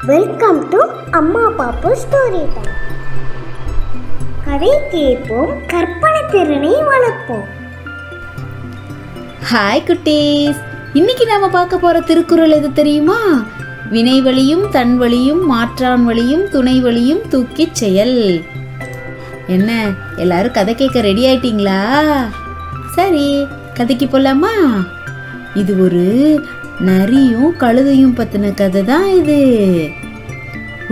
Welcome to அம்மா பாப்பு story time. கதை கேட்போம், கற்பனை திறனை வளர்ப்போம். ஹாய் குட்டீஸ், இன்னைக்கு நாம பார்க்க போற திருக்குறள் எது தெரியுமா? வினை வழியும் தன் வழியும் மாற்றான் வழியும் துணை வழியும் தூக்கிச் செயல். என்ன எல்லாரும் கதை கேட்க ரெடி ஆயிட்டீங்களா? சரி, கதைக்கு போலாமா? இது ஒரு நரியும் கழுதையும் பத்தின கதை தான் இது.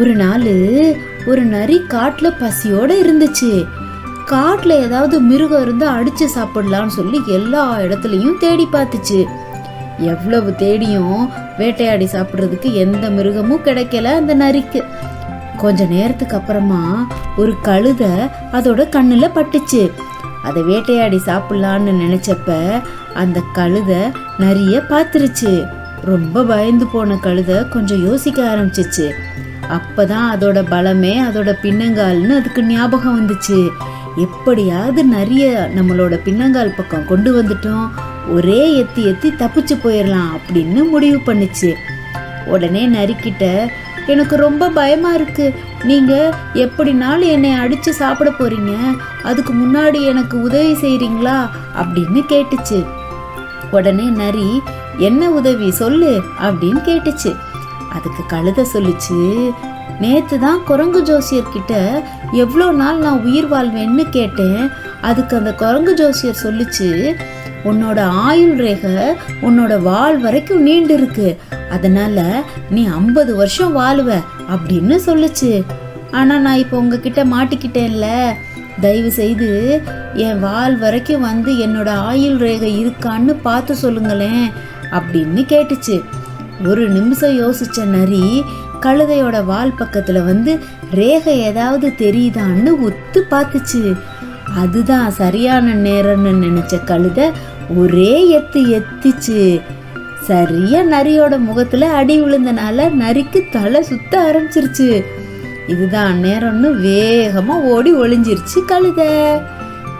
ஒரு நாள் ஒரு நரி காட்டுல பசியோட இருந்துச்சு. காட்டுல ஏதாவது மிருகம் இருந்தா அடிச்சு சாப்பிடலான்னு சொல்லி எல்லா இடத்துலயும் தேடி பார்த்துச்சு. எவ்வளவு தேடியும் வேட்டையாடி சாப்பிட்றதுக்கு எந்த மிருகமும் கிடைக்கல அந்த நரிக்கு. கொஞ்ச நேரத்துக்கு அப்புறமா ஒரு கழுதை அதோட கண்ணுல பட்டுச்சு. அதை வேட்டையாடி சாப்பிடலான்னு நினைச்சப்ப அந்த கழுதை நரிய பார்த்துருச்சு. ரொம்ப பயந்து போன கழுதை கொஞ்சம் யோசிக்க ஆரம்பிச்சிச்சு. அப்பதான் அதோட பலமே அதோட பின்னங்கால்னு அதுக்கு ஞாபகம் வந்துச்சு. எப்படியாவது நரிய நம்மளோட பின்னங்கால் பக்கம் கொண்டு வந்துட்டோம், ஒரே எத்தி எத்தி தப்பிச்சு போயிடலாம் அப்படின்னு முடிவு பண்ணுச்சு. உடனே நரிக்கிட்ட, எனக்கு ரொம்ப பயமா இருக்கு, நீங்க எப்படினாலும் என்னை அடிச்சு சாப்பிட போறீங்க, அதுக்கு முன்னாடி எனக்கு உதவி செய்றீங்களா அப்படின்னு கேட்டுச்சு. உடனே நரி, என்ன உதவி சொல்லு அப்படின்னு கேட்டுச்சு. அதுக்கு கழுதை சொல்லுச்சு, நேத்து தான் குரங்கு ஜோசியர்கிட்ட எவ்வளோ நாள் நான் உயிர் வாழ்வேன்னு கேட்டேன். அதுக்கு அந்த குரங்கு ஜோசியர் சொல்லுச்சு, உன்னோட ஆயுள் ரேகை உன்னோட வால் வரைக்கும் நீண்டு இருக்கு, அதனால நீ 50 வருஷம் வாழுவ அப்படின்னு சொல்லுச்சு. ஆனா நான் இப்போ உங்ககிட்ட மாட்டிக்கிட்டேன்ல, தயவு செய்து என் வால் வரைக்கும் வந்து என்னோட ஆயுள் ரேகை இருக்கான்னு பார்த்து சொல்லுங்களேன் அப்படின்னு கேட்டுச்சு. ஒரு நிமிஷம் யோசிச்ச நரி கழுதையோட வால் பக்கத்துல வந்து ரேகை ஏதாவது தெரியுதான்னு ஒத்து பார்த்துச்சு. அதுதான் சரியான நேரம்னு நினைச்ச கழுதை ஒரே எத்திச்சு. சரியா நரியோட முகத்துல அடி விழுந்தனால நரிக்கு தலை சுத்த ஆரம்பிச்சிருச்சு. இதுதான் நேரம்னு வேகமா ஓடி ஒளிஞ்சிருச்சு கழுதை.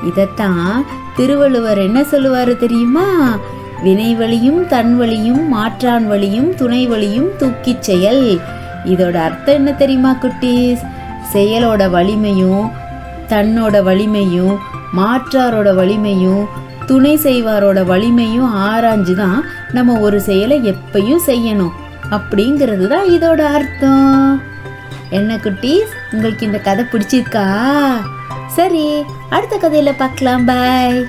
இதத்தான் திருவள்ளுவர் என்ன சொல்லுவாரு தெரியுமா? வினை வழியும் தன் வழியும் மாற்றான் வழியும் துணை வழியும் தூக்கிச் செயல். இதோட அர்த்தம் என்ன தெரியுமா குட்டீஸ்? செயலோட வலிமையும் தன்னோட வலிமையும் மாற்றாரோட வலிமையும் துணை செய்வாரோட வலிமையும் ஆராய்ஞ்சுதான் நம்ம ஒரு செயலை எப்பயும் செய்யணும் அப்படிங்கிறது தான் இதோட அர்த்தம். என்ன குட்டீஸ், உங்களுக்கு இந்த கதை பிடிச்சிருக்கா? சரி, அடுத்த கதையில பார்க்கலாம். பாய்.